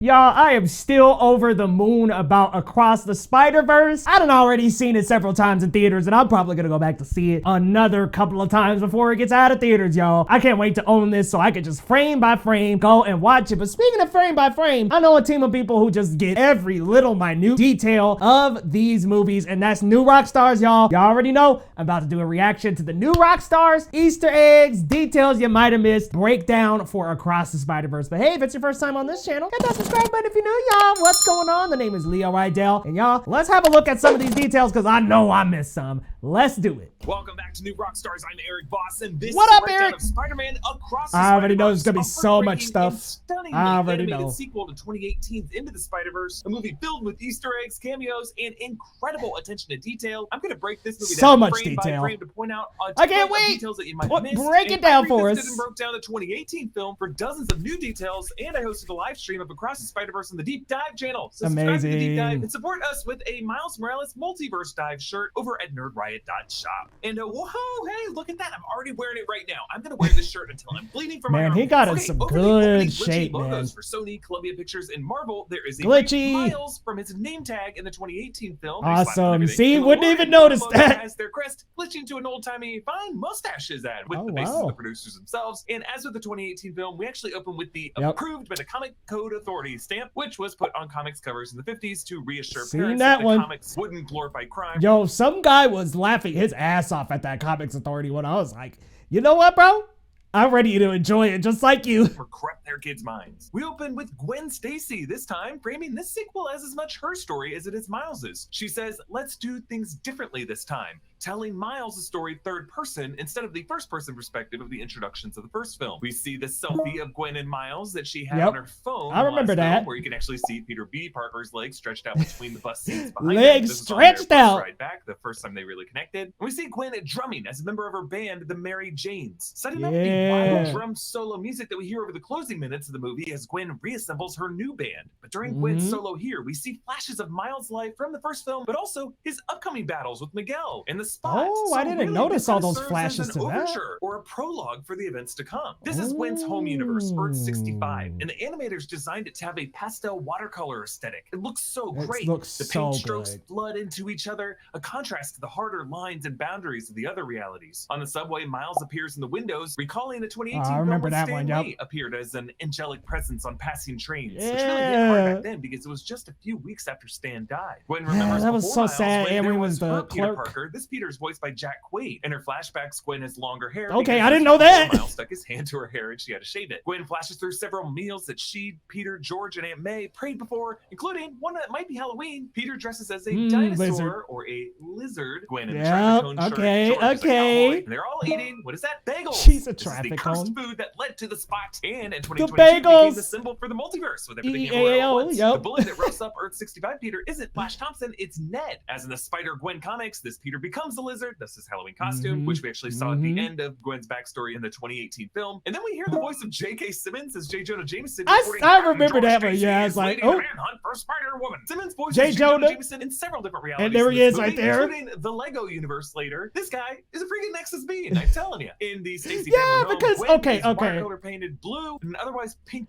Y'all, I am still over the moon about Across the Spider-Verse. I done already seen it several times in theaters, and I'm probably gonna go back to see it another couple of times before it gets out of theaters, y'all. I can't wait to own this so I can just frame by frame go and watch it. But speaking of frame by frame, I know a team of people who just get every little minute detail of these movies, and that's New Rockstars, y'all. Y'all already know I'm about to do a reaction to the New Rockstars, Easter eggs, details you might have missed, breakdown for Across the Spider-Verse. But hey, if it's your first time on this channel, hit that subscribe button if you're new, y'all. What's going on? The name is Leo Rydell, and y'all, let's have a look at some of these details because I know I missed some. Let's do it. Welcome back to New Rockstars. I'm Eric Voss, and this what is up, Eric? Of Spider-Man Across the I already know there's Spider-Verse, gonna be so much stuff. Stunningly I already animated know. sequel to 2018's Into the Spider-Verse, a movie filled with Easter eggs, cameos, and incredible attention to detail. I'm gonna break this movie so down much frame detail by frame to point out I can't wait. details that you might have missed. Break it down for us. And broke down the 2018 film for dozens of new details, and I hosted a live stream of Across the Spider-Verse on the Deep Dive channel. So subscribe to the Deep Dive and support us with a Miles Morales Multiverse Dive shirt over at nerdriot.shop. And whoa, hey, look at that. I'm already wearing it right now. I'm gonna wear this shirt until I'm bleeding from my arm. Man, he got in some good shape, man. Logos for Sony, Columbia Pictures, and Marvel, there is a glitchy Miles from his name tag in the 2018 film. Awesome. See, wouldn't even notice that. As their crest, glitching to an old-timey fine mustaches ad with the faces of the producers themselves. And as with the 2018 film, we actually open with the approved by the Comic Code Authority stamp, which was put on comics covers in the 50s to reassure parents that the comics wouldn't glorify crime. Yo, some guy was laughing his ass off at that Comics Authority one. I was like, you know what, bro? I'm ready to enjoy it just like you. For corrupt their kids' minds. We open with Gwen Stacy, this time framing this sequel as much her story as it is Miles's. She says, let's do things differently this time, telling Miles' story third person instead of the first person perspective of the introductions of the first film. We see the selfie of Gwen and Miles that she had on her phone. I remember that. Film, where you can actually see Peter B. Parker's legs stretched out between the bus seats behind legs stretched out. Right back, the first time they really connected. And we see Gwen drumming as a member of her band, the Mary Janes, setting up the wild drum solo music that we hear over the closing minutes of the movie as Gwen reassembles her new band. But during Gwen's solo here, we see flashes of Miles' life from the first film, but also his upcoming battles with Miguel and the Spot. Oh, so I didn't really, notice all those flashes as an to that. overture or a prologue for the events to come. This is Gwen's home universe, Earth 65, and the animators designed it to have a pastel watercolor aesthetic. It looks so great. The paint strokes flood into each other, a contrast to the harder lines and boundaries of the other realities. On the subway, Miles appears in the windows, recalling the 2018 I remember film that Stan one, Lee appeared as an angelic presence on passing trains, which really hit hard back then because it was just a few weeks after Stan died. Gwen remembers that was so Miles, sad. And we was the Peter clerk. Parker. This Peter is voiced by Jack Quaid. In her flashbacks, Gwen has longer hair. Okay, I didn't know that. Miles stuck his hand to her hair and she had to shave it. Gwen flashes through several meals that she, Peter, George, and Aunt May prayed before, including one that might be Halloween. Peter dresses as a dinosaur or a lizard. Gwen in a traffic cone shirt. George is a cowboy, and they're all eating, what is that? Bagels. She's a This traffic is the cursed cone. food that led to the Spot, and in 2022 bagels became the symbol for the multiverse with everything everywhere at once. The bully that roasts up Earth 65 Peter isn't Flash Thompson, it's Ned. As in the Spider-Gwen comics, this Peter becomes a lizard. That's his Halloween costume, which we actually saw at the end of Gwen's backstory in the 2018 film. And then we hear the voice of J.K. Simmons as J. Jonah Jameson. I remember that one. Yeah, I was like, oh, manhunt for Spider-Woman. Simmons voices J. Jonah Jameson in several different realities. And there he is right there. Including the Lego universe later. This guy is a freaking Nexus being, I'm telling you. In the Stacy family because home, okay. watercolor painted blue and otherwise pink.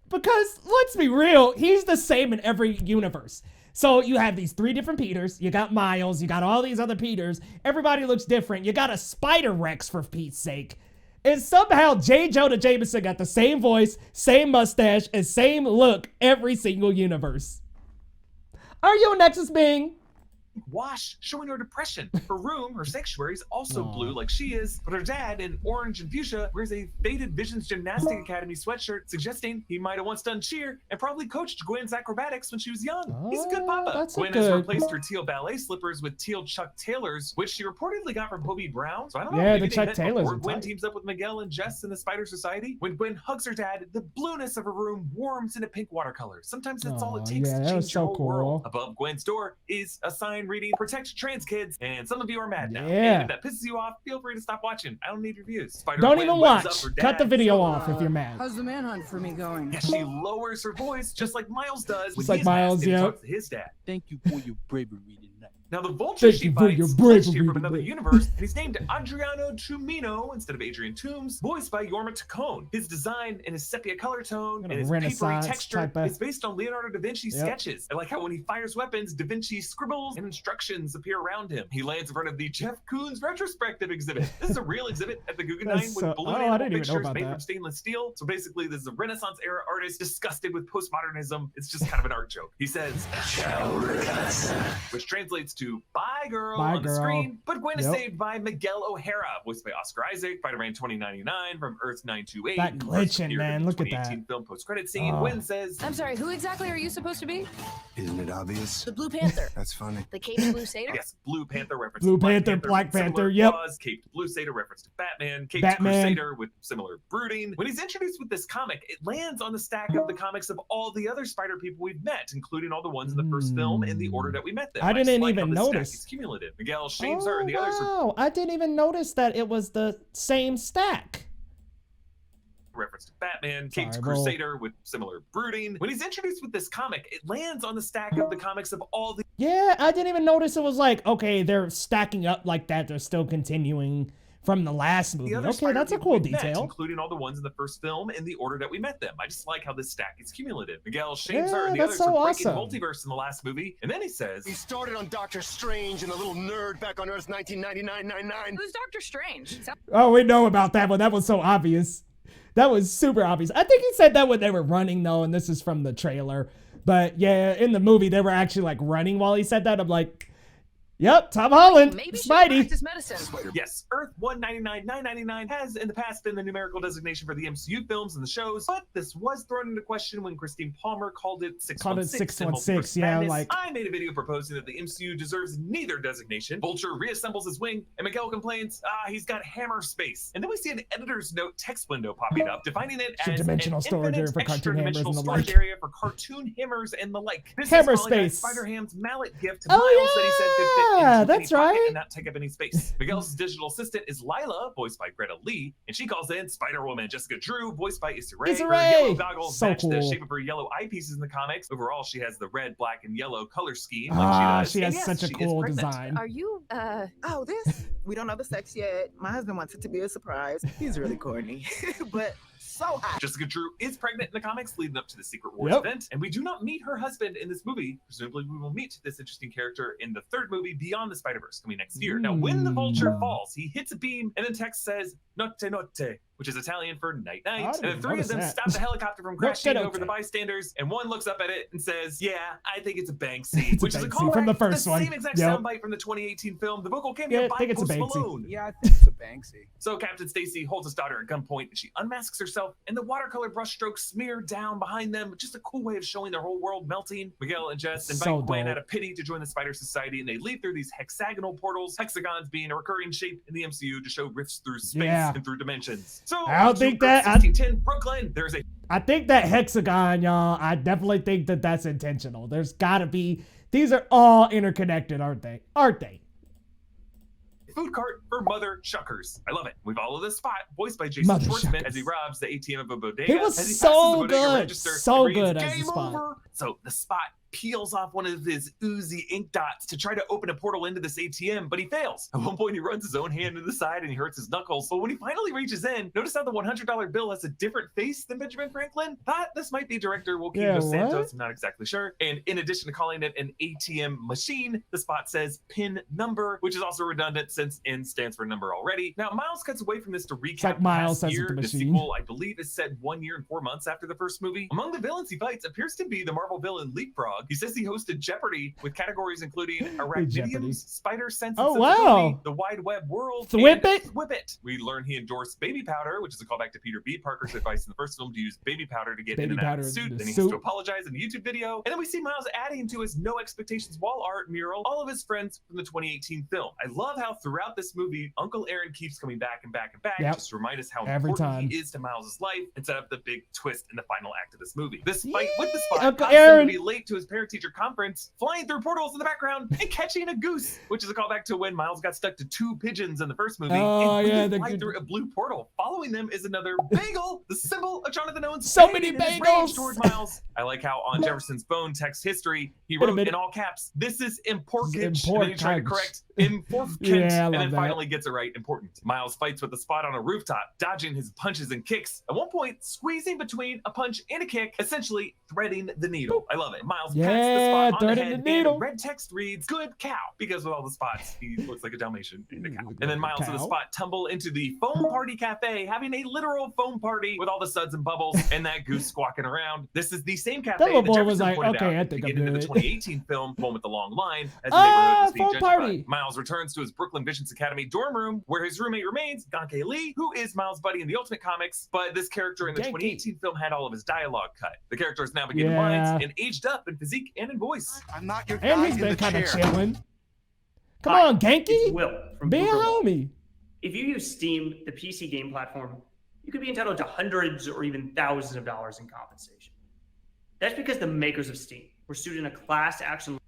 Because let's be real, he's the same in every universe. So you have these three different Peters. You got Miles. You got all these other Peters. Everybody looks different. You got a Spider-Rex for Pete's sake. And somehow J. Jonah Jameson got the same voice, same mustache, and same look every single universe. Are you a Nexus being? Wash showing her depression. Her room, her sanctuary, is also blue like she is, but her dad in orange and fuchsia wears a faded Visions Gymnastic Academy sweatshirt, suggesting he might have once done cheer and probably coached Gwen's acrobatics when she was young. He's a good papa. Gwen has replaced her teal ballet slippers with teal Chuck Taylors, which she reportedly got from Hobie Brown. So I don't know. Yeah, the Chuck Taylors. Gwen teams up with Miguel and Jess in the Spider Society. When Gwen hugs her dad, the blueness of her room warms into pink watercolor. Sometimes that's all it takes to change your whole world. Above Gwen's door is a sign reading "Protect trans kids," and some of you are mad now. And if that pisses you off, feel free to stop watching. I don't need reviews. Don't even watch. Cut the video off if you're mad. How's the manhunt for me going? Yeah, she lowers her voice just like Miles does. Just like Miles, yeah. His dad. Thank you for your bravery tonight. Now the Vulture Thank she you for your fights bravery is from today. another universe, and he's named Adriano Tumino instead of Adrian Toombs, voiced by Jorma Taccone. His design and his sepia color tone and his papery Renaissance texture type of... is based on Leonardo da Vinci's sketches. I like how when he fires weapons, da Vinci scribbles and instructions appear around him. He lands in front of the Jeff Koons retrospective exhibit. This is a real exhibit at the Guggenheim with balloon animal pictures made from stainless steel. So basically, this is a Renaissance era artist disgusted with postmodernism. It's just kind of an art joke. He says, which translates to "Bye, girl" on the screen. But Gwen is saved by Miguel O'Hara, voiced by Oscar Isaac, Spider-Man 2099 from Earth 928. That glitching, man. Look at that. 2018 film post-credit scene. Gwen says, "I'm sorry, who exactly are you supposed to be?" Isn't it obvious? The Blue Panther. That's funny. The Caped Blue Satyr? Yes, Blue Panther reference. Blue Panther, Black Panther, yep. Caped Blue Satyr reference to Batman. Caped Crusader with similar brooding. When he's introduced with this comic, it lands on the stack of the comics of all the other Spider people we've met, including all the ones in the first film in the order that we met them. I didn't even notice. It's cumulative. Miguel shames her and the others. Wow, I didn't even notice that it was the same stack. Reference to Batman, Caped Crusader with similar brooding. When he's introduced with this comic, it lands on the stack of the comics of all the... Yeah, I didn't even notice it was like, okay, they're stacking up like that. They're still continuing from the last movie. Okay, that's a cool detail. Including all the ones in the first film in the order that we met them. I just like how this stack is cumulative. Miguel shames her and the others for breaking multiverse in the last movie. And then he says, he started on Doctor Strange and the little nerd back on Earth 1999. Who's Doctor Strange? Oh, we know about that one. That was so obvious. That was super obvious. I think he said that when they were running, though, and this is from the trailer. But yeah, in the movie, they were actually like running while he said that. I'm like, yep, Tom Holland, Maybe Spidey. practice medicine. Yes, Earth 199-999 has in the past been the numerical designation for the MCU films and the shows, but this was thrown into question when Christine Palmer called it 616. Yeah, like I made a video proposing that the MCU deserves neither designation. Vulture reassembles his wing, and Miguel complains, he's got hammer space. And then we see an editor's note text window popping up, defining it as dimensional an storage area for cartoon hammers and the like. Area for cartoon hammers and the like. This hammer is space. Spider-Ham's mallet gift to Miles that he said could fit yeah, into that's any pocket right. and not take up any space. Miguel's digital assistant is Lila, voiced by Greta Lee, and she calls in Spider-Woman Jessica Drew, voiced by Issa Rae. Issa Her Rae. yellow goggles So match cool. the shape of her yellow eyepieces in the comics. Overall, she has the red, black, and yellow color scheme. She has such a cool design. Are you, Oh, this? We don't know the sex yet. My husband wants it to be a surprise. He's really corny. But so hot. Jessica Drew is pregnant in the comics leading up to the Secret Wars event, and we do not meet her husband in this movie. Presumably, we will meet this interesting character in the third movie, Beyond the Spider-Verse, coming next year. Now, when the Vulture falls, he hits a beam, and then text says, "Notte notte," which is Italian for night night. And the three of them stop the helicopter from crashing over the bystanders, and one looks up at it and says, "Yeah, I think it's a Banksy," which is a callback from the first one. Same exact soundbite from the 2018 film, the vocal cameo by Post Malone. Yeah, I think it's a Banksy. So Captain Stacy holds his daughter at gunpoint, and she unmasks herself, and the watercolor brushstrokes smear down behind them. Just a cool way of showing their whole world melting. Miguel and Jess invite Gwen out of pity to join the Spider Society, and they leave through these hexagonal portals, hexagons being a recurring shape in the MCU to show rifts through space and through dimensions. So I don't think that 1610 Brooklyn, there's a I think that hexagon, y'all, I definitely think that that's intentional. There's gotta be, these are all interconnected, aren't they? Aren't they? food cart for Mother Shuckers. I love it. We follow the Spot, voiced by Jason Schwartzman, as he robs the ATM of a bodega. He was as he so passes the bodega good, register, so it reads, good as the "Game Spot." over." So the Spot peels off one of his oozy ink dots to try to open a portal into this ATM, but he fails. At one point, he runs his own hand to the side and he hurts his knuckles. But when he finally reaches in, notice how the $100 bill has a different face than Benjamin Franklin? Thought this might be director Joaquin Dos Santos, I'm not exactly sure. And in addition to calling it an ATM machine, the Spot says PIN number, which is also redundant since N stands for number already. Now, Miles cuts away from this to recap like Miles past says year. the The machine. sequel, I believe, is set 1 year and 4 months after the first movie. Among the villains he fights appears to be the Marvel villain Leapfrog. He says he hosted Jeopardy with categories including arachnidiums, spider sense and sensibility, the wide web world, Thwip and Thwip It. We learn he endorsed baby powder, which is a callback to Peter B. Parker's advice in the first film to use baby powder to get in and out of the suit. Then he has to apologize in the YouTube video. And then we see Miles adding to his No Expectations wall art mural all of his friends from the 2018 film. I love how throughout this movie, Uncle Aaron keeps coming back and back and back just to remind us how important he is to Miles' life and set up the big twist in the final act of this movie. This fight with the Spot caused him to be late to his parent-teacher conference, flying through portals in the background, and catching a goose, which is a callback to when Miles got stuck to 2 pigeons in the first movie. Oh, and yeah, flying through a blue portal. Following them is another bagel, the symbol of Jonathan Owen's So pain many and his rage bagels. toward Miles. I like how on Jefferson's bone text history, he wrote in all caps, "This is important." And then he tried to correct important, Yeah, I and love then that. finally gets it right, important. Miles fights with the Spot on a rooftop, dodging his punches and kicks. At one point, squeezing between a punch and a kick, essentially threading the needle. I love it. Miles pats the Spot on the threading head, the needle. and red text reads, "Good cow," because with all the spots, he looks like a Dalmatian and a cow. And then Miles and the Spot tumble into the foam party cafe, having a literal foam party with all the suds and bubbles and that goose squawking around. This is the same cafe That little that boy Jefferson was like, pointed okay, out I at the think I'm beginning of the good. 2018 film, one with the long line, as the neighborhood was being foam party. gentrified. Miles returns to his Brooklyn Visions Academy dorm room, where his roommate remains, Ganke Lee, who is Miles' buddy in the Ultimate Comics, but this character in the 2018 film had all of his dialogue cut. The character is now beginning lines and aged up in physique and in voice. I'm not your guy And he's in been the kind of chair. chilling. Come Hi, on, Genki. It's Will from Be a Google. homie. If you use Steam, the PC game platform, you could be entitled to hundreds or even thousands of dollars in compensation. That's because the makers of Steam were sued in a class action.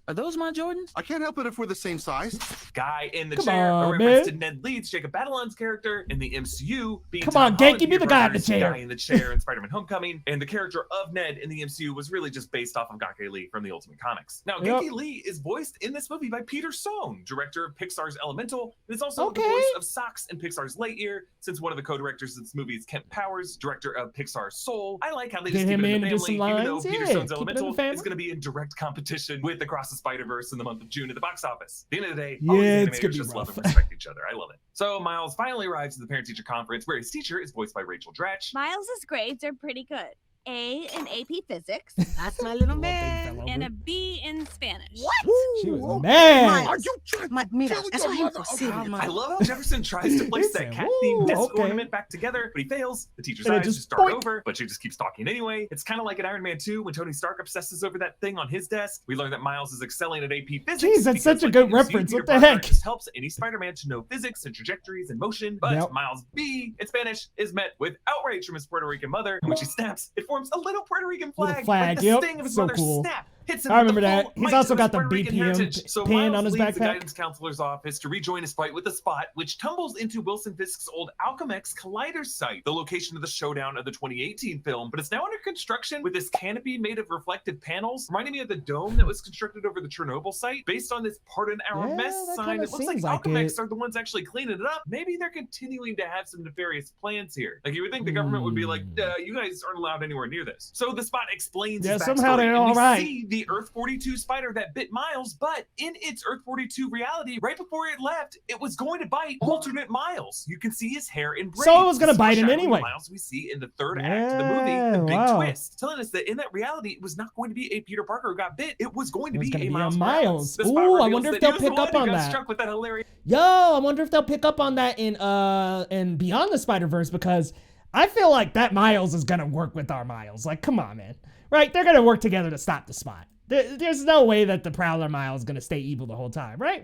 Are those my Jordans? I can't help it if we're the same size. Guy in the Come chair, on, a reference man. to Ned Leeds, Jacob Batalon's character in the MCU. Being Come Tom on, Genki, Holland, be the Peter guy in the Parker's chair. Guy in the chair in Spider-Man Homecoming, and the character of Ned in the MCU was really just based off of Ganke Lee from the Ultimate Comics. Now, Yep. Ganke Lee is voiced in this movie by Peter Sohn, director of Pixar's Elemental, and is also the Okay. voice of Socks in Pixar's Lightyear, since one of the co-directors of this movie is Kent Powers, director of Pixar's Soul. I like how they Get just keep him it in in the and do family, some even though lines. Peter Yeah, Sohn's keep it in the Elemental family. is going to be in direct competition with Across the Spider-Verse in the month of June at the box office. At the end of the day, all Yeah, these it's gonna animators be just love rough. and respect each other. I love it. So Miles finally arrives at the parent-teacher conference, where his teacher is voiced by Rachel Dratch. Miles's grades are pretty good. A in AP Physics That's my little man. and a B in Spanish. What? She was mad. Are you trying to Mira, kill eso your es mother? imposible. I love how Jefferson tries to place that Listen, cat-themed woo, desk okay. ornament back together, but he fails. The teacher's And it eyes just just start boink. over, but she just keeps talking anyway. It's kind of like in Iron Man 2 when Tony Stark obsesses over that thing on his desk. We learn that Miles is excelling at AP Physics. Jeez, that's because, such a like good the MCU, reference. Peter What the Parker heck? just helps any Spider-Man to know physics and trajectories and motion, but Yep. Miles B in Spanish is met with outrage from his Puerto Rican mother, and when she snaps, it forms a little Puerto Rican Little flag. flag, Like the yep. sting of his So mother's cool. snap hits him I with the remember that. full He's might also of got his the Puerto Rican BPM heritage. So pin Miles on his leaves the backpack. guidance counselor's office to rejoin his fight with the Spot, which tumbles into Wilson Fisk's old Alchemex Collider site, the location of the showdown of the 2018 film. But it's now under construction with this canopy made of reflective panels, reminding me of the dome that was constructed over the Chernobyl site. Based on this "Pardon Our Yeah, Mess" that sign, kinda it looks like seems like Alchemex it. are the ones actually cleaning it up. Maybe they're continuing to have some nefarious plans here. Like, you would think the government would be like, you guys aren't allowed anywhere near this. So the Spot explains Yeah, his somehow backstory, they're and all we right. see the Earth 42 spider that bit Miles, but in its Earth 42 reality, right before it left, it was going to bite alternate Miles. You can see his hair in braids. So it was gonna This bite him foreshadowing anyway. Miles we see in the third act of the movie, the big Yeah, wow. twist, telling us that in that reality, it was not going to be a Peter Parker who got bit. It was going to It was be gonna a be a Miles. Miles. Morales. The Spot Ooh, I reveals wonder if that they'll he was the pick one up who on got that. struck with that hilarious. Yo, I wonder if they'll pick up on that in Beyond the Spider-Verse, because I feel like that Miles is gonna work with our Miles. Like, come on, man. Right? They're gonna work together to stop the Spot. There's no way that the Prowler Miles is gonna stay evil the whole time. Right?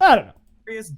I don't know.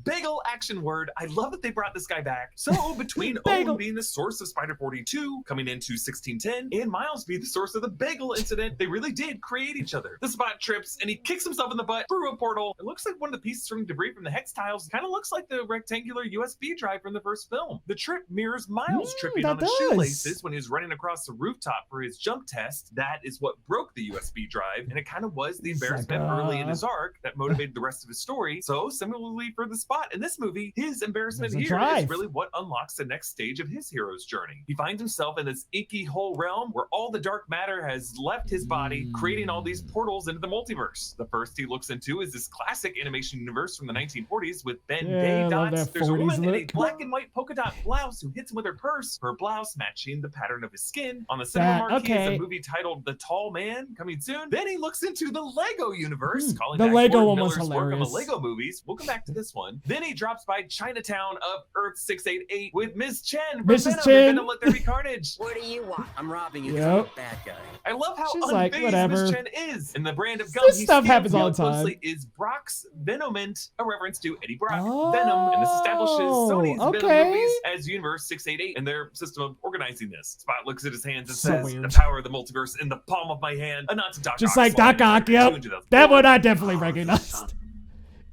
Bagel action word. I love that they brought this guy back. So between Bagel. Owen being the source of Spider 42 coming into 1610 and Miles being the source of the bagel incident, they really did create each other. The Spot trips and he kicks himself in the butt through a portal. It looks like one of the pieces from debris from the hex tiles. Kind of looks like the rectangular USB drive from the first film. The trip mirrors Miles tripping that on the does. shoelaces when he was running across the rooftop for his jump test. That is what broke the USB drive, and it kind of was the It's like, embarrassment early in his arc that motivated the rest of his story. So similarly for the Spot in this movie, his embarrassment There's a here is drive. really what unlocks the next stage of his hero's journey. He finds himself in this inky whole realm where all the dark matter has left his body, creating all these portals into the multiverse. The first he looks into is this classic animation universe from the 1940s with Ben Yeah, Day I love dots. that There's a 40s woman in a look. black and white polka dot blouse who hits him with her purse, her blouse matching the pattern of his skin. On the cinema That- marquee is okay. a movie titled The Tall Man, coming soon. Then he looks into the Lego universe, calling The back Lego Gordon one was Miller's work on the hilarious. Lego movies. We'll come back to this one. Then he drops by Chinatown of Earth 688 with Ms. Chen from Mrs. Venom Chen. and Venom Let There Be Carnage. What do you want? I'm robbing you Yep. because I'm a bad guy. I love how She's like, unfazed whatever. Miss Chen is. And the brand of gum This he stuff stands happens all really the time. closely is Brock's Venomint, a reference to Eddie Brock, Venom. And this establishes Sony's Venom movies as Universe 688 and their system of organizing this. Spot looks at his hands and So says, weird. the power of the multiverse in the palm of my hand. A nod to Doc Just Ock like Doc slide Ock, into yep. 2004. That one I definitely recognized.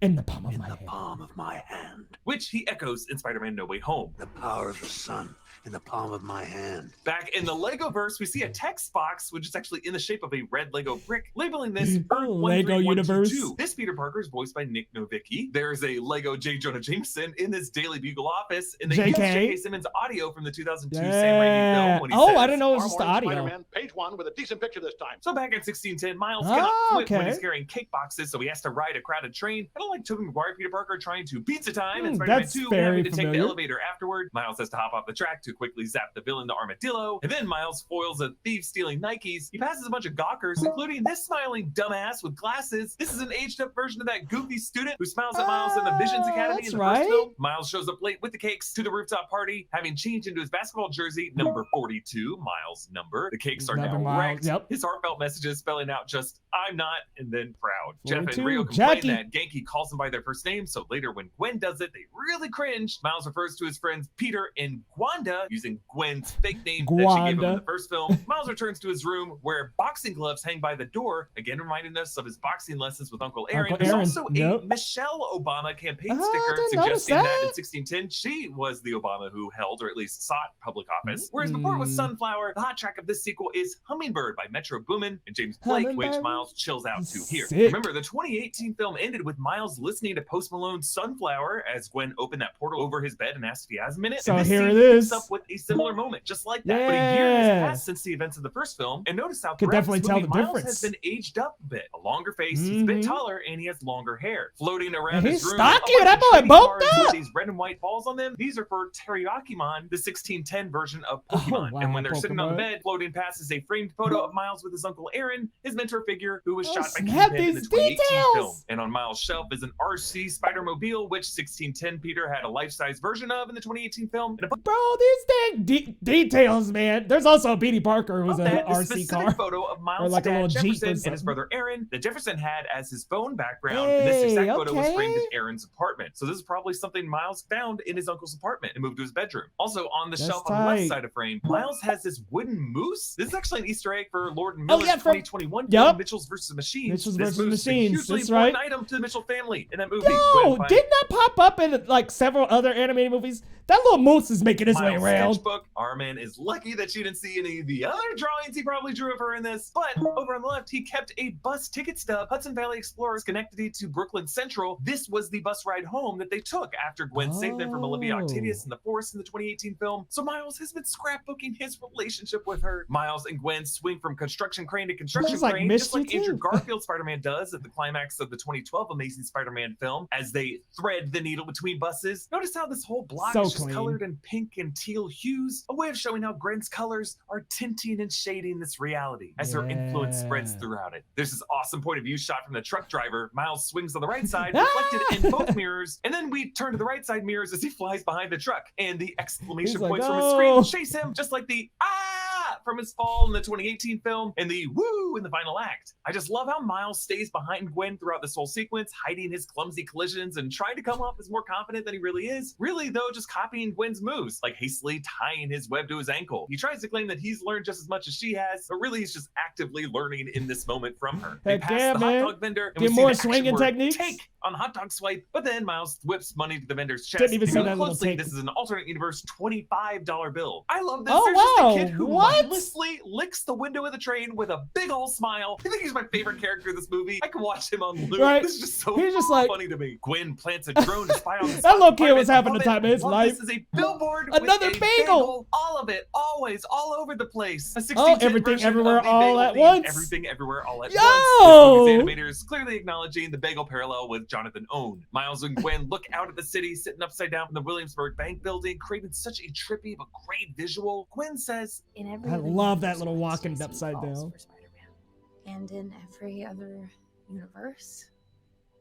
In the palm of my hand. Palm of my hand. Which he echoes in Spider-Man No Way Home. The power of the sun in the palm of my hand. Back in the Lego verse, we see a text box, which is actually in the shape of a red Lego brick, labeling this Earth Lego 13122. universe. This Peter Parker is voiced by Nick Novicki. There's a Lego J. Jonah Jameson in this Daily Bugle office, and they use J.K. Simmons audio from the 2002 Sam Raimi film. When he says, I didn't know it was just the audio. Spider-Man, page 1 with a decent picture this time. So back in 1610, Miles cannot flip when okay. he's carrying cake boxes, so he has to ride a crowded train. Kind of like Tobey Maguire Peter Parker trying to pizza time in Spider-Man that's 2 and very having to take familiar. the elevator afterward. Miles has to hop off the track to quickly zap the villain, the Armadillo, and then Miles foils a thief stealing Nikes. He passes a bunch of gawkers, including this smiling dumbass with glasses. This is an aged up version of that goofy student who smiles at Miles in the Visions Academy in the first film. Miles shows up late with the cakes to the rooftop party, having changed into his basketball jersey, number 42, Miles' number. The cakes are Number now Miles, wrecked. yep. His heartfelt messages spelling out just, I'm not, and then proud. Jeff 42, and Rio complain Jackie. that Genki calls them by their first name, so later when Gwen does it, they really cringe. Miles refers to his friends Peter and Gwanda using Gwen's fake name that she gave him in Gwanda. the first film. Miles returns to his room where boxing gloves hang by the door, again reminding us of his boxing lessons with Uncle Aaron. Uncle There's Aaron, also yep. a Michelle Obama campaign Oh, I sticker didn't notice suggesting that in that. 1610 she was the Obama who held, or at least sought, public office. Whereas before it was Sunflower, the hot track of this sequel is Hummingbird by Metro Boomin and James Blake, which Hummingbird. Miles chills out to here. Sick. Remember, the 2018 film ended with Miles listening to Post Malone's Sunflower as Gwen opened that portal over his bed and asked if he has a minute. So and this here scene it is. picks up with a similar moment, just like that. But a year has passed since the events of the first film, and notice how Could throughout definitely this tell movie, the Miles difference. has been aged up a bit. A longer face, he's a bit taller, and he has longer hair. Floating around And his he's room, stocky, a bunch that of boy trading bulked cards with up. these red and white balls on them. These are for Teriyakimon, the 1610 version of Pokemon. wow, And when they're sitting on the Pokemon. bed, floating past is a framed photo of Miles with his Uncle Aaron, his mentor figure, who was Oh, shot by snap Kingpin in the these 2018 details. film. And on Miles' shelf is an RC Spider-Mobile, which 1610 Peter had a life-size version of in the 2018 film. And Bro, these dang details, man. There's also a Petey Parker who's above an that, the RC specific car. photo of Miles' Or like a dad little Jeep or Jefferson and something. his brother Aaron that Jefferson had as his phone background, and this exact photo was framed in Aaron's apartment. So this is probably something Miles found in his uncle's apartment and moved to his bedroom. Also on the That's shelf on the left tight. side of frame, Miles has this wooden moose. This is actually an Easter egg for Lord and Miller's yeah, from- 2021 Yup. film, Mitchell's vs. Machines. Mitchell's This vs. moose is a Machines, hugely that's important right. item to the Mitchell family in that movie. Yo, Gwen finds didn't that pop up in like several other animated movies? That little moose is making his way Miles' around. sketchbook. Our man is lucky that she didn't see any of the other drawings he probably drew of her in this. But over on the left, he kept a bus ticket stub. Hudson Valley Explorers Schenectady to Brooklyn Central. This was the bus ride home that they took after Gwen saved them from Olivia Octavius in the forest in the 2018 film. So Miles has been scrapbooking his relationship with her. Miles and Gwen swing from construction crane to construction She's like, crane, missed just like you Andrew too. Garfield Spider-Man does at the climax of the 2012 Amazing Spider-Man film as they thread the needle between buses. Notice how this whole block So is just clean. colored in pink and teal hues, a way of showing how Gwen's colors are tinting and shading this reality as her influence spreads Yeah. throughout it. There's this awesome point of view shot from the truck driver. Miles swings on the right side, reflected in both mirrors, and then we turn to the right side mirrors as he flies behind the truck, and the exclamation He's like, points from his "Oh." screen chase him, just like the ah from his fall in the 2018 film and the woo in the final act. I just love how Miles stays behind Gwen throughout this whole sequence, hiding his clumsy collisions and trying to come off as more confident than he really is. Really, though, just copying Gwen's moves, like hastily tying his web to his ankle. He tries to claim that he's learned just as much as she has, but really he's just actively learning in this moment from her. They Heck pass yeah, the man. hot dog vendor and Get we see more the action swinging word techniques. take on the hot dog swipe, but then Miles whips money to the vendor's chest. Didn't even If see you that look little closely, take. this is an alternate universe $25 bill. I love this. Oh, There's just wow. a kid who What? mindlessly licks the window of the train with a big old smile. I think he's my favorite character in this movie. I can watch him on loop. Right. This is just so He's just like- funny to me. Gwen plants a drone to spy on the That little kid was apartment having the above time of it. his Love life. This is a billboard Another with a bagel. all of it, always, all over the place. A Oh, 16-10 everything, version everywhere, of the all bagel at theme. once. Everything, everywhere, all at Yo! once. This movie's animators clearly acknowledging the bagel parallel with Jonathan Owen. Miles and Gwen look out at the city, sitting upside down from the Williamsburg Bank building, creating such a trippy but great visual. Gwen says, In every I other love that universe, little Gwen walking Stacy upside falls down. for Spider-Man. And in every other universe,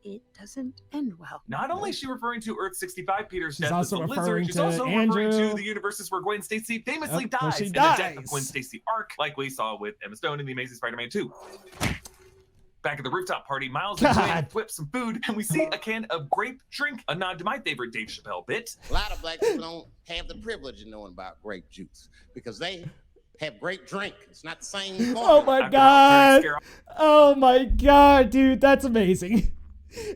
it doesn't end well. Not only is she referring to Earth 65, Peter's She's death as also the referring lizard, she's to also referring Andrew. to the universes where Gwen Stacy famously Yep, where dies she in the death of dies. Gwen Stacy arc, like we saw with Emma Stone in The Amazing Spider-Man 2. Back at the rooftop party, Miles and Gwen God. flip some food, and we see a can of grape drink, a nod to my favorite Dave Chappelle bit. A lot of black people don't have the privilege of knowing about grape juice because they have grape drink. It's not the same formula. Oh my god. Oh my god, dude, that's amazing.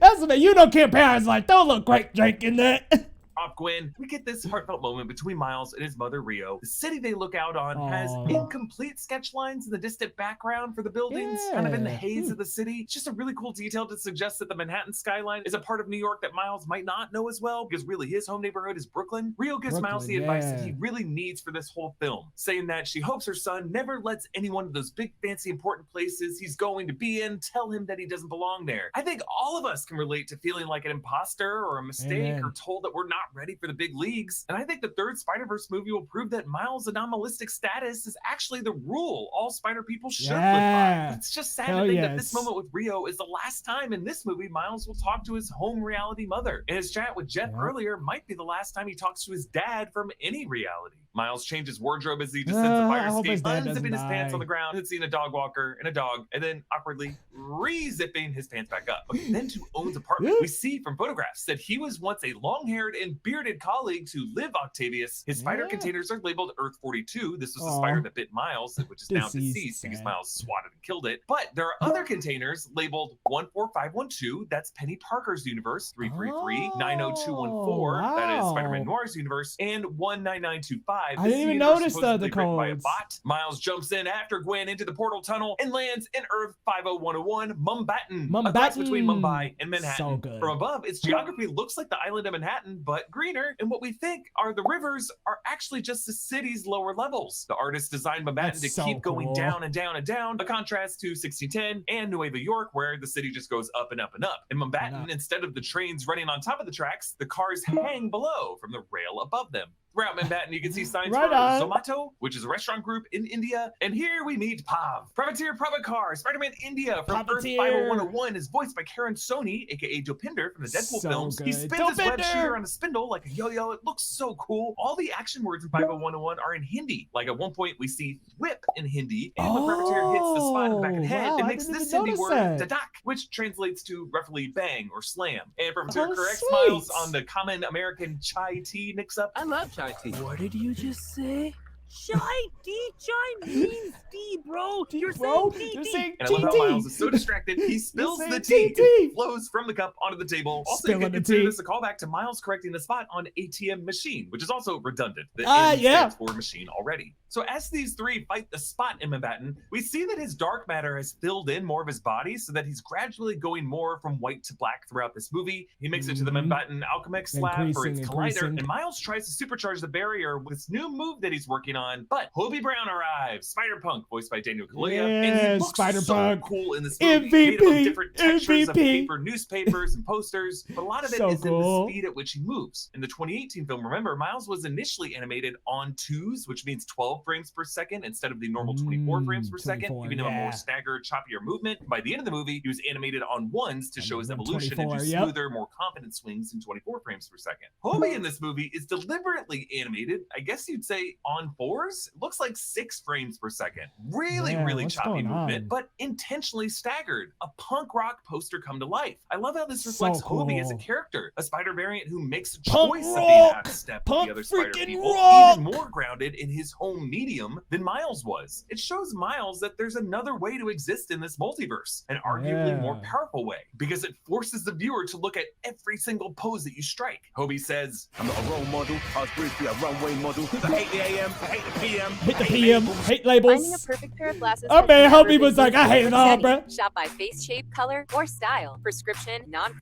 That's amazing. You know Kim Parent's like, don't look great drinking that. Off Gwen, we get this heartfelt moment between Miles and his mother Rio. The city they look out on has Aw. incomplete sketch lines in the distant background for the buildings, kind of in the Yeah. haze of the city. It's just a really cool detail to suggest that the Manhattan skyline is a part of New York that Miles might not know as well, because really his home neighborhood is Brooklyn. Rio gives Miles the Brooklyn, advice that yeah. he really needs for this whole film, saying that she hopes her son never lets any one of those big, fancy, important places he's going to be in tell him that he doesn't belong there. I think all of us can relate to feeling like an imposter or a mistake Amen. or told that we're not ready for the big leagues. And I think the third Spider-Verse movie will prove that Miles' anomalistic status is actually the rule all Spider people should live Yeah. by. It's just sad Hell to think that this yes. moment with Rio is the last time in this movie Miles will talk to his home reality mother. And his chat with Jeff Yeah. earlier might be the last time he talks to his dad from any reality. Miles changes wardrobe as he descends a I fire hope his escape, dad doesn't unzipping his pants die. on the ground and seeing a dog walker and a dog, and then awkwardly re-zipping his pants back up. Okay, then to Owen's apartment, we see from photographs that he was once a long-haired and bearded colleague to Liv Octavius. His spider Yeah. containers are labeled Earth 42. This was the Aw. spider that bit Miles, which is now Deceased, deceased because sad. Miles swatted and killed it. But there are other containers labeled 14512. That's Penny Parker's universe. 333 90214. That is wow. Spider-Man Noir's universe. And 19925. I This didn't even universe notice supposedly the written by a codes. bot. Miles jumps in after Gwen into the portal tunnel and lands in Earth 50101, Mumbattan. A cross between Mumbattan. Mumbai and Manhattan. So good. From above, its geography looks like the island of Manhattan, but greener. And what we think are the rivers are actually just the city's lower levels. The artist designed Mumbattan That's to so keep going cool. down and down and down, a contrast to 1610 and Nueva York, where the city just goes up and up and up. In Mumbattan, up. instead of the trains running on top of the tracks, the cars hang below from the rail above them. Throughout Manhattan, you can see signs Right for on. Zomato, which is a restaurant group in India. And here we meet Pav, Privateer Prabhakar, Spider-Man India from Earth Privateer. 50101, is voiced by Karan Soni, aka Dopinder from the Deadpool So films. He good. spins his web Dopinder. shooter on a spindle like a yo-yo. It looks so cool. All the action words in 50101 are in Hindi. Like at one point, we see whip in Hindi, and when Privateer hits the spot in the back of the head, wow, it I makes didn't this even Hindi notice word that. dadak, which translates to roughly bang or slam. And Privateer Oh, corrects sweet. Miles on the common American chai tea mix-up. I love chai tea. What did you just say? Chai means tea, bro. You're Bro, saying you're tea. saying And I love how TT. Miles is so distracted, he spills saying the tea. TT. It flows from the cup onto the table. Also, you Spilling can the consider tea. this a callback to Miles correcting the spot on ATM machine, which is also redundant. The N Yeah. stands for machine already. So as these three fight the spot in Mumbattan, we see that his dark matter has filled in more of his body so that he's gradually going more from white to black throughout this movie. He makes it to the Mhm. Mumbattan Alchemix lab for its Increasing, collider, increasing. and Miles tries to supercharge the barrier with this new move that he's working on, but Hobie Brown arrives, Spider-Punk, voiced by Daniel Kaluuya, and Yeah, he looks so Spider-Punk. cool in this movie. MVP, Made up of different textures of MVP. paper, newspapers, and posters, but a lot of it So is in cool. the speed at which he moves. In the 2018 film, remember, Miles was initially animated on 2s, which means 12 frames per second instead of the normal 24 frames per second, 24, giving him a more yeah. staggered, choppier movement. By the end of the movie, he was animated on 1s to show his And evolution 24, into yep. smoother, more confident swings in 24 frames per second. Hobie in this movie is deliberately animated, I guess you'd say on 4s. It looks like 6 frames per second. Really, Yeah, really what's choppy going movement, on? but intentionally staggered. A punk rock poster come to life. I love how this So reflects Hobie as a cool. character, a spider variant who makes a Punk choice of being out rock! of step with Punk the other spider freaking people, rock! even more grounded in his home medium than Miles was. It shows Miles that there's another way to exist in this multiverse, an arguably more Yeah. powerful way, because it forces the viewer to look at every single pose that you strike. Hobie says, I'm not a role model. I was briefly a runway model. I hate the AM. I hate the PM. Hit the I hate PM, labels. hate Finding a labels. perfect pair of glasses. Oh has man, never Hobie been was like, I easier. hate it all, Seni. bruh. Shop by face shape, color, or style. Prescription, non.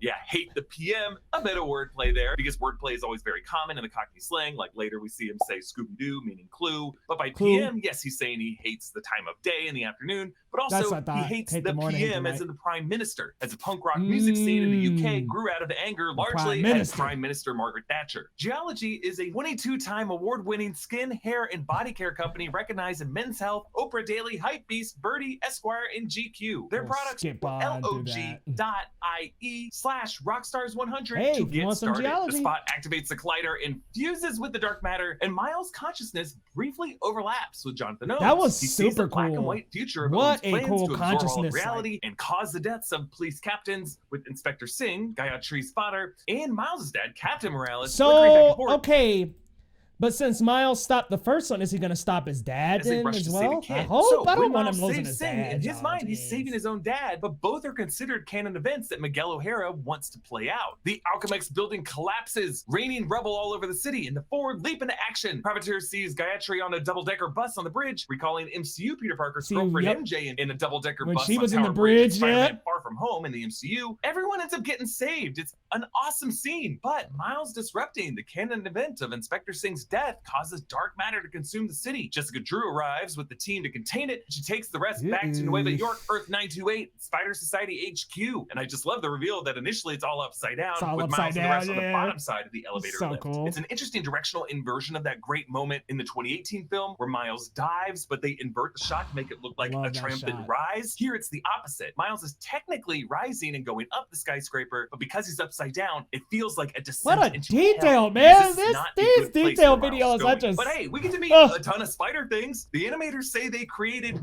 yeah, hate the PM. A bit of wordplay there, because wordplay is always very common in the Cockney slang. Like later we see him say Scooby-Doo, meaning clue. But by Clue. PM, yes, he's saying he hates the time of day in the afternoon. but That's also what I he thought. hates Hate the the morning, hate the PM as night. in the Prime Minister, as the punk rock music scene in the UK grew out of anger largely at Prime Minister Margaret Thatcher. Geology is a 22-time award-winning skin, hair, and body care company recognized in Men's Health, Oprah Daily, Hypebeast, Birdie, Esquire, and GQ. Their products are log.ie/Rockstars100 Hey, to if you get want some started. The geology. spot activates the collider and fuses with the dark matter, and Miles' consciousness briefly overlaps with Jonathan Owen's. That was He sees super the black and cool. white future of What Owen's a plans cool to absorb all of consciousness, reality and cause the deaths of police captains, with Inspector Singh, Gayatri's father, and Miles' dad, Captain Morales. flickering back So, and forth okay. But since Miles stopped the first one, is he going to stop his dad as they then rush as to save a well? kid. I hope. So, I don't when want Miles him losing saves his Singh, dad. in his Oh, mind, he's jeez. saving his own dad, but both are considered canon events that Miguel O'Hara wants to play out. The Alchemex building collapses, raining rubble all over the city, and the Ford leap into action. Privateer sees Gayatri on a double-decker bus on the bridge, recalling MCU Peter Parker's girlfriend MJ in a double-decker When bus she on was in the Tower bridge, Spider-Man yeah. Far From Home in the MCU. Everyone ends up getting saved. It's an awesome scene, but Miles disrupting the canon event of Inspector Singh's death causes dark matter to consume the city. Jessica Drew arrives with the team to contain it. She takes the rest back to Nueva York, Earth 928, Spider Society HQ. And I just love the reveal that initially it's all upside down, It's all with upside Miles and the rest down, on the yeah. bottom side of the elevator So lift. cool. It's an interesting directional inversion of that great moment in the 2018 film where Miles dives, but they invert the shot to make it look like Love a that triumphant shot. rise. Here it's the opposite. Miles is technically rising and going up the skyscraper, but because he's upside down, it feels like a descent What a into detail, hell, man. because this is not a These good place detail where Miles videos, is I going. just- But hey, we get to meet Ugh. a ton of spider things. The animators say they created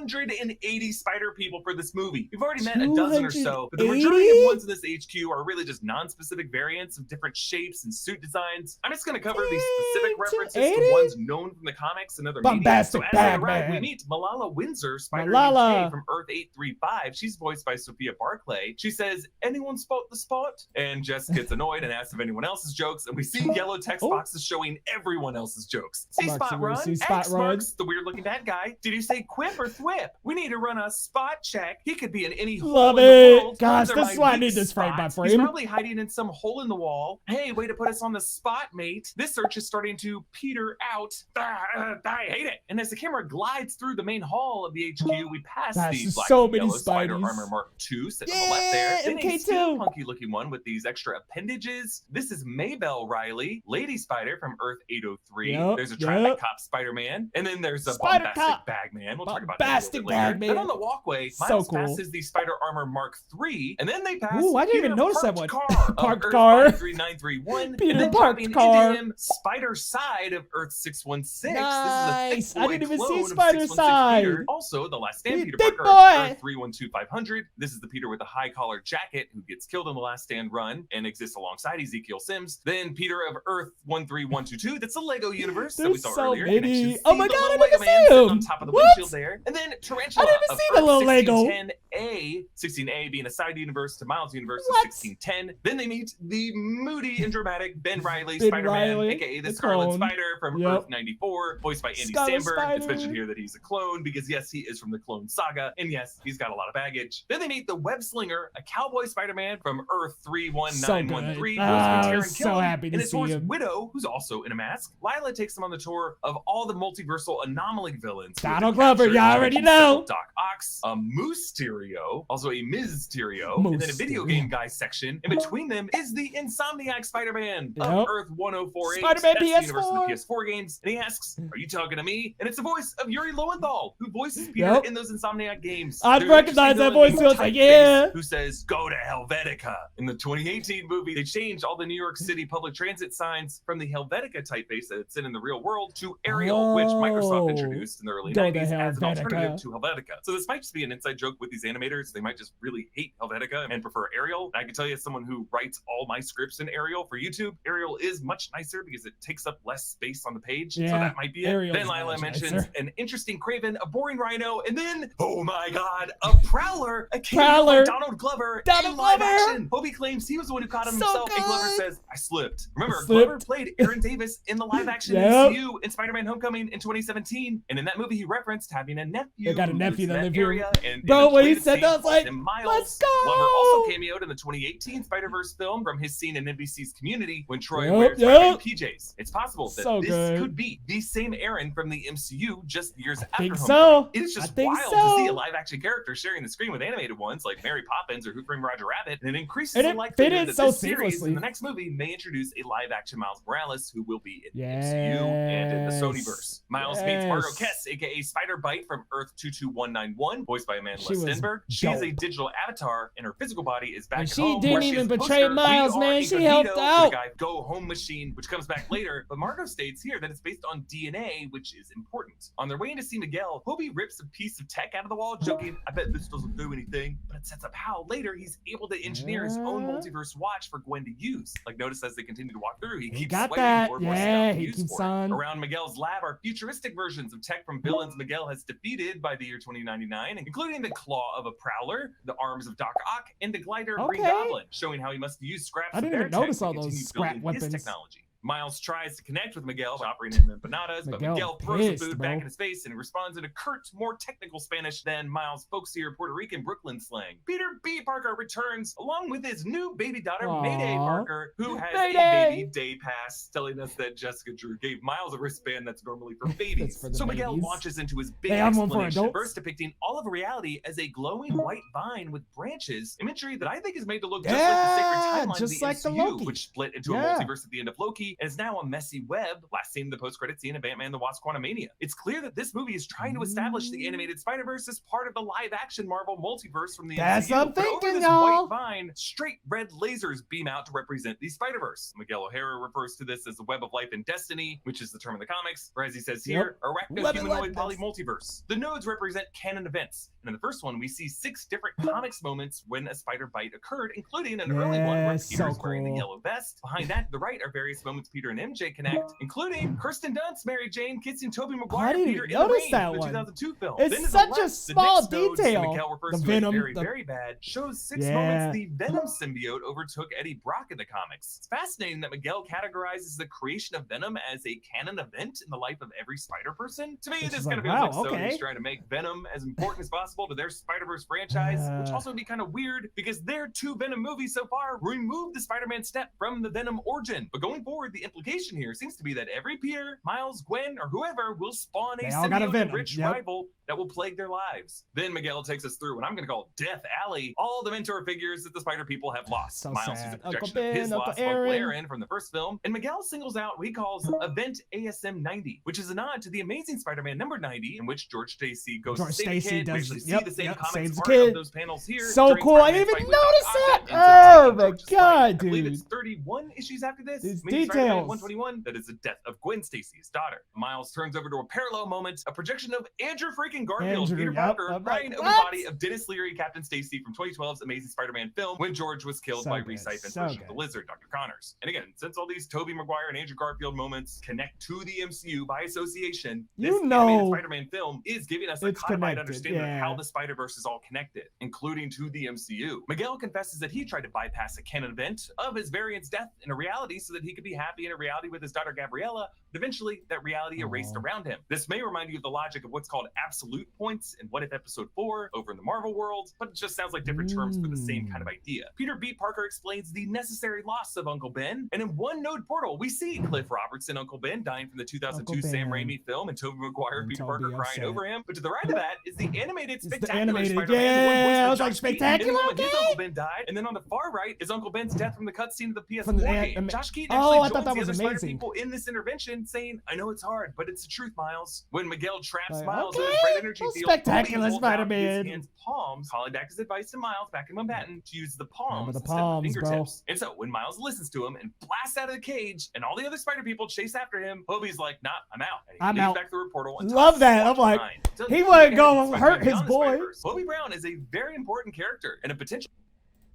280 spider people for this movie. We've already met a dozen or so, but the majority 280? of ones in this HQ are really just non-specific variants of different shapes and suit designs. I'm just going to cover these specific references to 280? ones known from the comics and other media. Bombastic So as they arrive, Batman. we meet Malala Windsor, Spider Malala. UK from Earth 835. She's voiced by Sophia Barclay. She says, "Anyone spot the spot?" And Jess gets annoyed and asks if anyone else's jokes, and we see yellow text Oh. boxes showing everyone else's jokes. See Marks Spot the word, Run? see Spot X Run. marks the weird-looking bad guy. Did you say quip or thwip? We need to run a spot check. He could be in any Love hole in it. the world. Gosh, Those are this is my why I weak need this frame by spots. He's frame. probably hiding in some hole in the wall. Hey, way to put us on the spot, mate. This search is starting to peter out. I hate it. And as the camera glides through the main hall of the HQ, we pass Gosh, the there's black so and many yellow Spider Spideys. Armor Mark II sitting on the left there. Yeah, Then a MK2. steampunky looking one with these extra appendages. This is Maybelle Riley, Lady Spider from Earth 803. Yep, There's a traffic yep. cop Spider-Man. And then there's a Spider bombastic cop. Bagman. We'll talk about that a Bombastic little bit later. Bagman. Then on the walkway, So Miles cool. passes the Spider Armor Mark III, and then they pass Ooh, I didn't even Peter notice that Parked one. Car of Parked Earth car. 53931, Peter and then Parked dropping car. into him Spider Side of Earth 616. Nice. This is a I thick boy didn't even see clone of Spider 616 Side. Peter. Also, the Last Stand Peter Thick Parker of boy. Earth 312500. This is the Peter with the high collar jacket who gets killed in the Last Stand run and exists alongside Ezekiel Sims. Then Peter of Earth 13122. That's the Lego universe that we There's saw so earlier. many. Connections. Oh See my the God, I little didn't Lego man see sitting him. on top of the What? windshield there. And then Tarantula I didn't of see Earth the little Lego. 1610A, 16A being a side universe to Miles' universe What? of 1610. Then they meet the moody and dramatic Ben Riley, Ben Spider-Man, Riley, aka the the Scarlet clone. Spider from Yep. Earth 94, voiced by Andy Scarlet Samberg. It's Spider. mentioned here that he's a clone because yes, he is from the Clone Saga, and yes, he's got a lot of baggage. Then they meet the Web Slinger, a cowboy Spider-Man from Earth 31913, So voiced good. by Oh, Taron so Killam, happy to and his see horse him. Widow, who's also in a mask. Lila takes them on the tour of all the multiversal anomaly villains. who have Donald been Glover, captured, you already including several know. Doc Ock, a Mysterio, also a Mysterio, and then a video Mysterio. game guy section. In between them is the Insomniac Spider-Man Yep. of Earth 1048. Spider-Man That's the universe of PS4. the PS4 games. And he asks, "Are you talking to me?" And it's the voice of Yuri Lowenthal, who voices Peter Yep. in those Insomniac games. I'd There's an recognize interesting that villain voice, named so it's like, Typeface, yeah. who says, "Go to Helvetica." In the 2018 movie, they changed all the New York City public transit signs from the Helvetica typeface that it's in the real world to Arial, which Microsoft Oh. introduced in the early Go to 90s as an Helvetica. alternative to Helvetica. So this might just be an inside joke with these animators. They might just really hate Helvetica and prefer Arial. I can tell you, as someone who writes all my scripts in Arial for YouTube, Arial is much nicer because it takes up less space on the page. So Yeah, that might be it. Arial's Then Lila much mentions nicer. an interesting Craven, a boring Rhino, and then, oh my God, a Prowler, a kid Prowler. by Donald Glover Donald in live Glover. action. Hobie claims he was the one who caught him So himself, and Glover good. says, "I slipped." Remember, Slipped. Glover played Aaron Davis in the live action Yep. MCU in Spider-Man Homecoming in 2017, and in that movie he referenced having a nephew. They got a who nephew lives that in lives here. area, and Bro, in when he deleted said that, I scenes, was like, Tim Miles. let's go! Glover also cameoed in the 2018 Spider-Verse film from his scene in NBC's Community when Troy Yep, wears yep. Spider-Man PJs. It's possible that So this good. could be the same Aaron from the MCU just years after think Homecoming. so. It is I just think wild so. to see a live-action character sharing the screen with animated ones like Mary Poppins or Who Framed Roger Rabbit, and it increases And the it likelihood fitted that so this series seamlessly. in the next movie may introduce a live-action Miles Morales who will be in the MCU and in the Sonyverse. Miles meets Margot Kess, aka Spider-Bite from Earth 22191, voiced by Amanda She was Stenberg. She is a dope. digital avatar, and her physical body is back And at she home. didn't where she even is a betray poster. Miles, We man. are She incognito helped for out. The guy Go Home Machine, which comes back later, but Margot states here that it's based on DNA, which is important. On their way in to see Miguel, Hobie rips a piece of tech out of the wall, joking, I bet this doesn't do anything, but it sets up how later he's able to engineer his own multiverse watch for Gwen to use. Like, notice as they continue to walk through, he keeps got swiping that. more and more Yeah, stuff to he use keeps for it. on. Around Miguel's lab are futuristic versions of tech from villains Miguel has defeated by the year 2099, including the claw of a Prowler, the arms of Doc Ock, and the glider of Green Okay. Goblin, showing how he must use scraps I of didn't their even notice tech all to those continue scrap building his weapons. technology. Miles tries to connect with Miguel by operating in empanadas, but Miguel Miguel throws the pissed, food bro. back in his face and responds in a curt, more technical Spanish than Miles' folksier Puerto Rican Brooklyn slang. Peter B. Parker returns along with his new baby daughter, Aw. Mayday Parker, who has Mayday. a baby day pass, telling us that Jessica Drew gave Miles a wristband that's normally for babies. for the So Miguel babies. launches into his big They have one for explanation, adults. first depicting all of reality as a glowing white vine with branches, imagery that I think is made to look just like the sacred Yeah, timeline just of the like the MCU, Loki. which split into Yeah. a multiverse at the end of Loki and is now a messy web, last seen in the post-credit scene of Ant-Man the Wasp Quantumania. It's clear that this movie is trying to establish the animated Spider-Verse as part of the live-action Marvel multiverse from the That's MCU. what I'm But over thinking, this y'all. white vine, straight red lasers beam out to represent the Spider-Verse. Miguel O'Hara refers to this as the web of life and destiny, which is the term in the comics, or as he says here, Web of arachno-humanoid life. polymultiverse. The nodes represent canon events, and in the first one, we see 6 different comics moments when a spider bite occurred, including an early one where Yeah, Peter's so wearing the cool. yellow vest. Behind that, to the right, are various moments Peter and MJ connect, including Kirsten Dunst, Mary Jane kissing Tobey Maguire, I didn't Peter even in the notice rain that from the one. 2002 film. It's Then to the such a left, the small next nodes, detail. Miguel refers The to Venom, as very, the- very bad, shows 6 Yeah. moments the Venom symbiote overtook Eddie Brock in the comics. It's fascinating that Miguel categorizes the creation of Venom as a canon event in the life of every Spider person. To me, Which this is kind like, of feels wow, like Sony's okay. trying to make Venom as important as possible to their Spider-Verse franchise, which also would be kind of weird because their 2 Venom movies so far remove the Spider-Man step from the Venom origin. But going forward, the implication here seems to be that every Peter, Miles, Gwen, or whoever will spawn a They all got a Venom, symbiote-rich yep. rival that will plague their lives. Then Miguel takes us through what I'm going to call Death Alley, all the mentor figures that the Spider people have lost. So Miles sad. is a Uncle projection of his Ben, Uncle lost Uncle Aaron. Aaron from the first film, and Miguel singles out what he calls Event ASM 90, which is a nod to the Amazing Spider-Man number 90, in which George Stacy goes George to save Stacy the kid. We does- actually see yep, the same yep, comics saves the art kid. of those panels here. So during cool. I Spider-Man's didn't even fight with notice Doc Ock that. ends up Oh taking my George's life. God, I believe dude. it's 31 issues after this. These Maybe Spider-Man details. 121. That is the death of Gwen Stacy's daughter. Miles turns over to a parallel moment, a projection of Andrew freaking Garfield, Andrew, Peter yep, Parker, I'm crying like, over the what? body of Dennis Leary, Captain Stacy from 2012's Amazing Spider-Man film when George was killed So by good, Reese Ifans' so version of the good. Lizard, Dr. Connors. And again, since all these Tobey Maguire and Andrew Garfield moments connect to the MCU by association, You this know animated Spider-Man film is giving us a it's codified connected, understanding yeah. of how the Spider-Verse is all connected, including to the MCU. Miguel confesses that he tried to bypass a canon event of his variant's death in a reality so that he could be happy in a reality with his daughter Gabriella, but eventually that reality erased Aw. around him. This may remind you of the logic of what's called absolute points in What If Episode 4 over in the Marvel world, but it just sounds like different terms for the same kind of idea. Peter B. Parker explains the necessary loss of Uncle Ben, and in one node portal, we see Cliff Robertson, Uncle Ben, dying from the 2002 Uncle Sam Ben. Raimi film, and Tobey Maguire and And Peter Tobey Parker crying upset. over him. But to the right of that is the animated It's the spectacular animated, Spider-Man, the one voiced yeah, by I was like, Josh Keaton. spectacular, In the moment his okay. Uncle Ben died, and then on the far right is Uncle Ben's death from the cutscene of the PS4 From the game. Josh Keaton Oh, I actually thought joins that the was other Spider amazing. people in this intervention, saying, "I know it's hard, but it's the truth, Miles." When Miguel traps Like, Miles in okay, his red energy well, field, spectacular Tobey holds out Spider-Man. his hands palms, calling back his advice to Miles back in Manhattan to use the palms the instead palms, of the bro. fingertips. And so when Miles listens to him and blasts out of the cage, and all the other Spider people chase after him, Hobie's like, "Nah, I'm out." And he I'm leaves out. back through a portal and Love tosses that. his I'm watch like, behind. So he look wouldn't ahead go to hurt Spider-Man his Beyond the boy. Spider-Verse. Hobie Brown is a very important character and a potential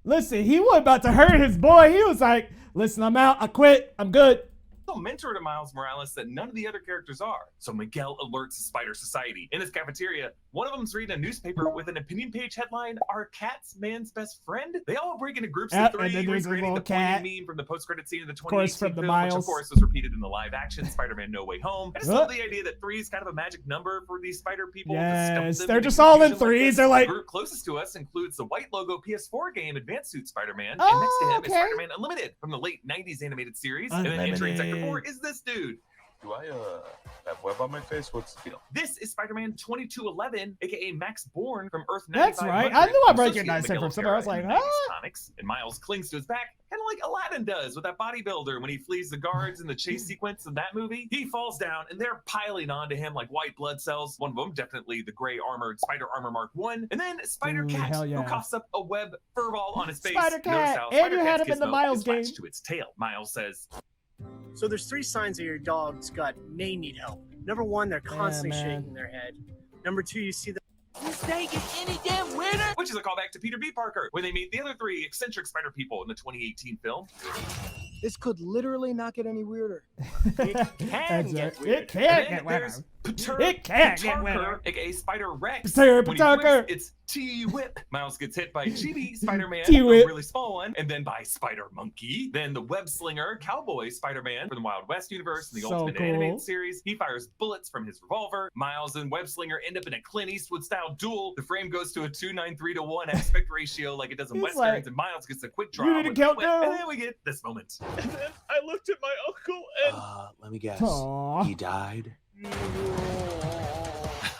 Listen, he was about to hurt his boy. He was like, listen, I'm out. I quit. I'm good. mentor to Miles Morales that none of the other characters are. So Miguel alerts the Spider Society. In his cafeteria, One of them's reading a newspaper with an opinion page headline, "Are cats man's best friend?" They all break into groups of 3, and then there's a recreating little the poignant cat. meme from the post-credit scene of the course, 2018 from the film, which of Miles. course was repeated in the live-action Spider-Man No Way Home. I just love the idea that 3 is kind of a magic number for these spider people. to stump Yes, them they're into just all in confusion threes. this. They're like- The group closest to us includes the white logo PS4 game Advanced Suit Spider-Man, Oh, and next to him okay. is Spider-Man Unlimited from the late 90s animated series. And then entering Sector 4 Unlimited. is this dude. Do I have web on my face? What's the deal? This is Spider-Man 2211, aka Max Bourne from Earth 9500. That's right. I knew I associated recognized him Miguel from somewhere. I was O'Hara like, in the 90s huh? comics. And Miles clings to his back, kind of like Aladdin does with that bodybuilder when he flees the guards in the chase sequence of that movie. He falls down, and they're piling onto him like white blood cells. One of them, definitely the gray armored Spider Armor Mark 1. And then Spider Cat, hell yeah. who coughs up a web furball on his face. Spider Notice Cat, how and you Spider-Cat's had him in the gizmo Miles is latched game. to its tail. Miles says, So there's 3 signs that your dog's gut may need help. Number 1, they're constantly man. shaking their head. Number 2, you see them. which is a callback to Peter B. Parker when they meet the other 3 eccentric spider people in the 2018 film. This could literally not get any weirder. It can That's get right. weird. It can And then get weird. there's Pater, It can get Patarker, weird. aka Spider Rex. Pater, When he Patarker. flips, it's T-Whip. Miles gets hit by Chibi Spider-Man, T-Whip. a really small one, and then by Spider Monkey. Then the Web Slinger, Cowboy Spider-Man from the Wild West universe and the So Ultimate cool. Animated series. He fires bullets from his revolver. Miles and Web Slinger end up in a Clint Eastwood style duel. The frame goes to a 2:9:3:1 aspect ratio like it does in He's westerns, like, and Miles gets a quick "You draw need to with a count whip. down." And then we get this moment. And then I looked at my uncle and Let me guess. Aw. He died?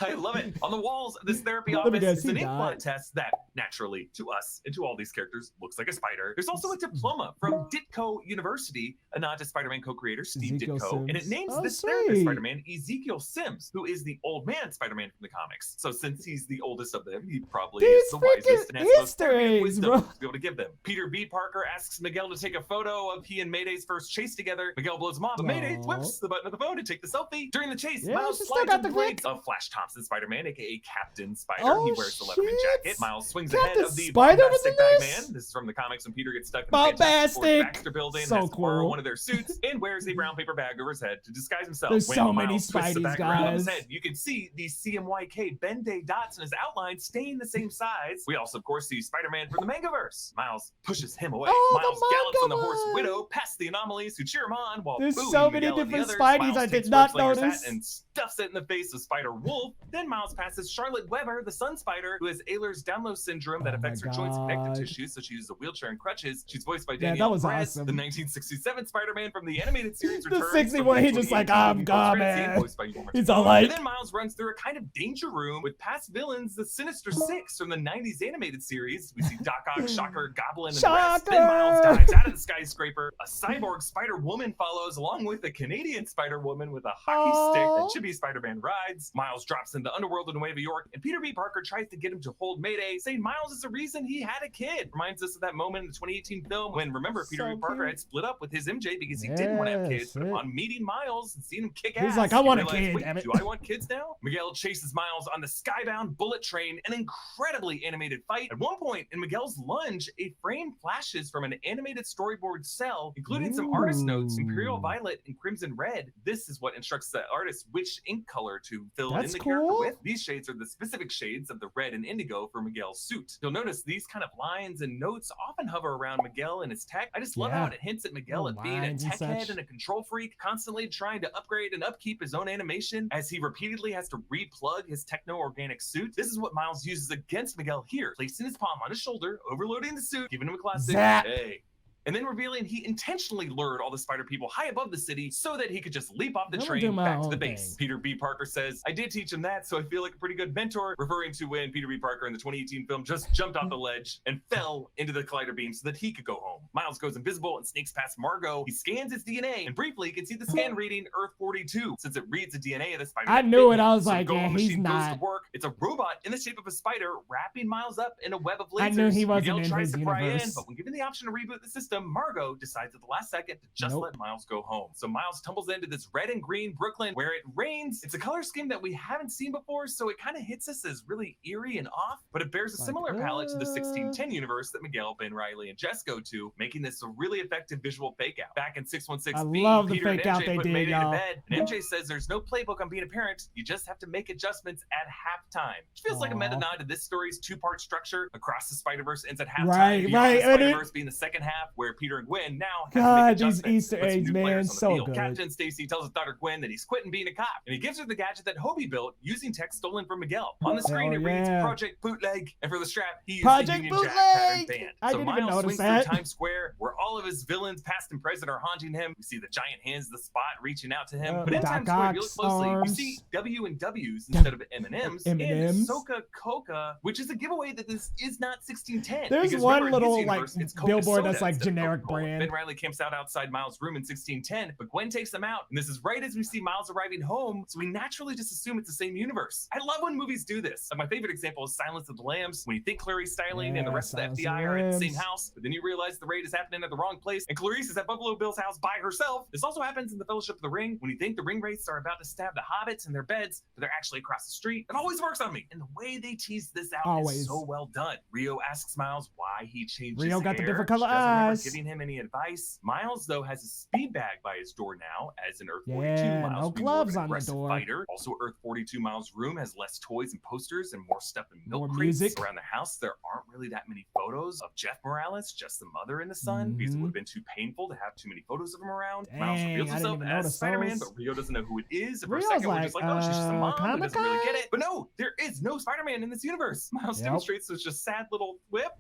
I love it. On the walls of this therapy Let me office guess, is he an ink died. blot test that, naturally, to us and to all these characters, looks like a spider. There's also a diploma from Ditko University, a nod to Spider-Man co-creator Steve Ezekiel Ditko, and it Sims. names Oh, this therapist sweet. Spider-Man Ezekiel Sims, who is the old man Spider-Man from the comics. So since he's the oldest of them, he probably These is the wisest and has the most Easter therapy and eggs, wisdom bro. to be able to give them. Peter B. Parker asks Miguel to take a photo of he and Mayday's first chase together. Miguel blows him off, but Mayday Aw. flips the button of the phone to take the selfie. During the chase, Yeah, Miles she still slides got in the the legs click. of Flash Thompson Spider-Man, aka Captain Spider. Oh, He wears the Leatherman shit. jacket. Miles swings Captain ahead of the Spider was Bombastic in Bag this? Man. This is from the comics when Peter gets stuck in the Fantastic Four Bombastic. Baxter building So and has to borrow cool. one of their suits and wears a brown paper bag over his head to disguise himself. There's When so many Miles twists the Spideys, bag around on his guys. head, you can see these CMYK Ben-Day dots in his outline staying the same size. We also, of course, see Spider-Man from the Mangaverse. Miles pushes him away. Oh, the Miles gallops on the Mangaverse. horse Widow past the anomalies who cheer him on while There's booing so many Miguel and the different others. Spideys Miles I did takes not Web Slinger's notice. hat and stuffs it in the face of Spider Wolf. Then Miles passes Charlotte Weber, the Sun Spider, who has Ehlers-Danlos syndrome that Oh affects her my joints and connective God. tissue, so she uses a wheelchair and crutches. She's voiced by Yeah, that Danielle was Perez, awesome. the 1967 Spider-Man from the animated series. The returns 61, from the he just like, 2018 I'm movie gone, post-credits scene, man. voiced by Ewan He's all McGregor. like- And then Miles runs through a kind of danger room with past villains, the Sinister Six from the 90s animated series. We see Doc Ock, Shocker, Goblin, and the rest. Then Miles Shocker! dives out of the skyscraper. A cyborg Spider-Woman follows, along with a Canadian Spider-Woman with a hockey stick Aw. that Chibi Spider-Man rides. Miles drops in the underworld in Nueva York, and Peter B. Parker tries to get him to hold Mayday, saying Miles is the reason he had a kid. Reminds us of that moment in the 2018 film when, remember, Peter So B. Parker cute. had split up with his MJ because he didn't want to have Yeah, kids. But shit. upon meeting Miles and seeing him kick He's ass, like, I he want a realized, kid, wait, damn it. do I want kids now? Miguel chases Miles on the skybound bullet train, an incredibly animated fight. At one point in Miguel's lunge, a frame flashes from an animated storyboard cell, including some artist notes, Imperial Ooh. Violet and Crimson Red. This is what instructs the artist which ink color to fill That's in the character cool. with. These shades are the specific shades of the red and indigo for Miguel's suit. You'll notice these kind of lines and notes often hover around Miguel and his tech. I just love Yeah. how it hints at Miguel Little at being a lines and tech head such. and a control freak, constantly trying to upgrade and upkeep his own animation as he repeatedly has to replug his techno-organic suit. This is what Miles uses against Miguel here, placing his palm on his shoulder, overloading the suit, giving him a classic Zap. hey. And then revealing he intentionally lured all the spider people high above the city so that he could just leap off the I'm gonna train do my back to own the base. thing. Peter B. Parker says, I did teach him that, so I feel like a pretty good mentor, referring to when Peter B. Parker in the 2018 film just jumped off the ledge and fell into the collider beam so that he could go home. Miles goes invisible and sneaks past Margot. He scans his DNA and briefly can see the scan reading Earth 42 since it reads the DNA of the spider. I knew it. I was So the like, Go-Go yeah, he's machine goes not. to work. It's a robot in the shape of a spider wrapping Miles up in a web of lasers. I knew he wasn't Miguel in tries his to pry in, universe. but when given the option to reboot the system, system, Margot decides at the last second to just let Miles go home. So Miles tumbles into this red and green Brooklyn where it rains. It's a color scheme that we haven't seen before, so it kind of hits us as really eerie and off, but it bears a similar palette to the 1610 universe that Miguel, Ben, Riley, and Jess go to, making this a really effective visual fake out. Back in 616B, Peter and MJ put Mayday to bed, and MJ says there's no playbook on being a parent, you just have to make adjustments at halftime. Which feels like a meta nod to this story's two-part structure. Across the Spider-Verse ends at halftime, Beyond the Spider-Verse being the second half, where Peter and Gwen now have to make adjustments. These Easter eggs, man, so good. Captain Stacy tells his daughter Gwen that he's quitting being a cop, and he gives her the gadget that Hobie built using text stolen from Miguel. On the screen, it reads Project Bootleg, and for the strap, he used the Union Jack pattern band. So Miles swings through Times Square, where all of his villains, past and present, are haunting him. We see the giant hands of the Spot reaching out to him. But in Times Square, if you look closely, you see W and W's instead of M&Ms, and Soka Coca, which is a giveaway that this is not 1610. There's one little like billboard that's like generic brand. Ben Riley camps out outside Miles' room in 1610, but Gwen takes them out, and this is right as we see Miles arriving home, so we naturally just assume it's the same universe. I love when movies do this. Like my favorite example is Silence of the Lambs, when you think Clarice Starling and the rest of the FBI are at the same house, but then you realize the raid is happening at the wrong place, and Clarice is at Buffalo Bill's house by herself. This also happens in the Fellowship of the Ring, when you think the ring wraiths are about to stab the hobbits in their beds, but they're actually across the street. It always works on me, and the way they tease this out is so well done. Rio asks Miles why he changed his hair. The different color she doesn't eyes. Giving him any advice. Miles, though, has a speed bag by his door now, as in Earth 42. Miles no gloves on the door. Fighter. Also, Earth 42 Miles' room has less toys and posters and more stuff in milk crates. Music. Around the house, there aren't really that many photos of Jeff Morales, just the mother and the son, because it would have been too painful to have too many photos of him around. Miles reveals himself as Spider-Man, but Rio doesn't know who it is. And for a second, we're just like, oh, she's just a mom who doesn't really get it. But no, there is no Spider-Man in this universe. Miles demonstrates this just sad little whip,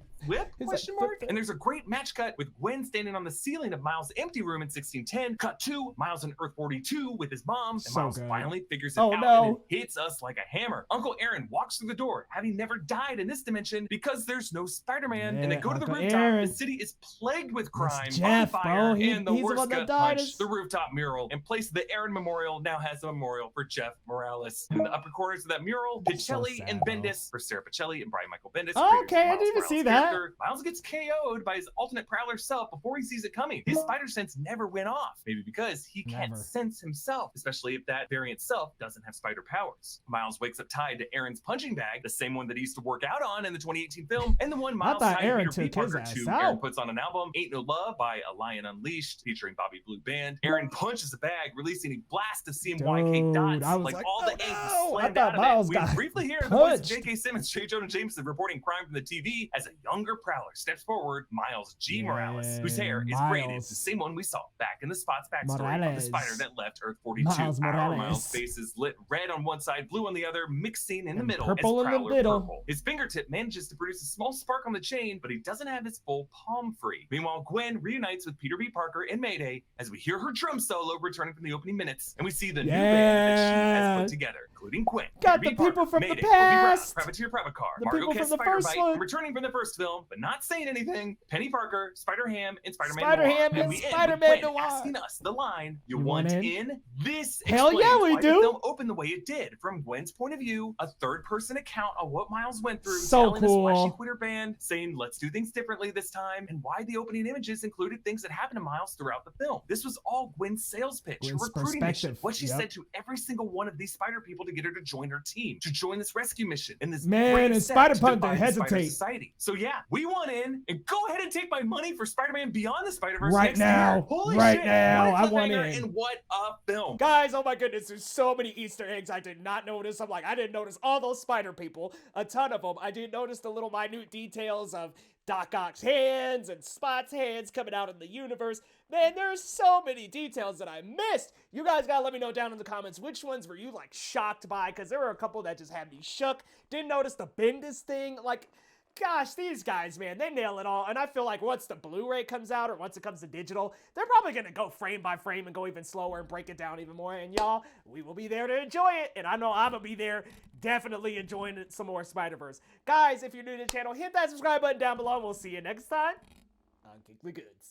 question mark? And there's a great match cut with Gwen standing on the ceiling of Miles' empty room in 1610. Cut to Miles in Earth 42 with his mom, and Miles finally figures it out and it hits us like a hammer. Uncle Aaron walks through the door, having never died in this dimension because there's no Spider-Man. And they go to the rooftop. The city is plagued with crime, on fire, and the worst gut punch, the rooftop mural. In place of the Aaron Memorial now has a memorial for Jeff Morales. In the upper corners of that mural, Pichelli and Bendis, for Sarah Pichelli and Brian Michael Bendis. Okay, I didn't even see that. Miles gets KO'd by his alternate Prowler self before he sees it coming. His spider sense never went off, maybe because he can't sense himself, especially if that variant self doesn't have spider powers. Miles wakes up tied to Aaron's punching bag, the same one that he used to work out on in the 2018 film, and the one Miles tied Peter B. Parker to. Aaron puts on an album, Ain't No Love by A Lion Unleashed, featuring Bobby Blue Band. Aaron punches the bag, releasing a blast of CMYK dots, like all the ink slammed out of it. We briefly hear the voice of J.K. Simmons, J. Jonah Jameson reporting crime from the TV as a younger Prowler steps forward, Miles G. Morales, whose hair is braided, the same one we saw back in the Spot's backstory of the spider that left Earth 42. Our Miles' face is lit red on one side, blue on the other, mixing in the middle as Prowler purple. His fingertip manages to produce a small spark on the chain, but he doesn't have his full palm free. Meanwhile, Gwen reunites with Peter B. Parker in Mayday as we hear her drum solo returning from the opening minutes, and we see the new band that she has put together, including Gwen, got Peter the people Parker, from Mayday, the past, Privateer Privacar, the Margot people Kent, from the Spider first Bite, one, and returning from the first film, but not saying anything, Penny Parker, Spider-Ham, and Spider-Man Spider-Ham Noir. and we Spider-Man end with Gwen Noir asking us the line, you want in? This Hell yeah, we why do. the film opened the way it did. From Gwen's point of view, a third-person account of what Miles went through, telling us why she quit her band, saying let's do things differently this time, and why the opening images included things that happened to Miles throughout the film. This was all Gwen's sales pitch, her recruiting mission, what she said to every single one of these spider people to get her to join her team, to join this rescue mission, and this man and Spider-Punk don't hesitate. Society. So yeah, we want in, and go ahead and take my money for Spider-Man Beyond the Spider-Verse right next now. year. Holy right shit, now, I want in. And what a film. Guys, oh my goodness, there's so many Easter eggs I did not notice. I'm like, I didn't notice all those spider people, a ton of them. I didn't notice the little minute details of Doc Ock's hands and Spot's hands coming out in the universe. Man, there's so many details that I missed. You guys gotta let me know down in the comments which ones were you like shocked by, because there were a couple that just had me shook. Didn't notice the Bendis thing. Like, gosh, these guys, man, they nail it all. And I feel like once the Blu-ray comes out or once it comes to digital, they're probably going to go frame by frame and go even slower and break it down even more. And y'all, we will be there to enjoy it. And I know I'm going to be there definitely enjoying some more Spider-Verse. Guys, if you're new to the channel, hit that subscribe button down below. We'll see you next time on Geekly Goods.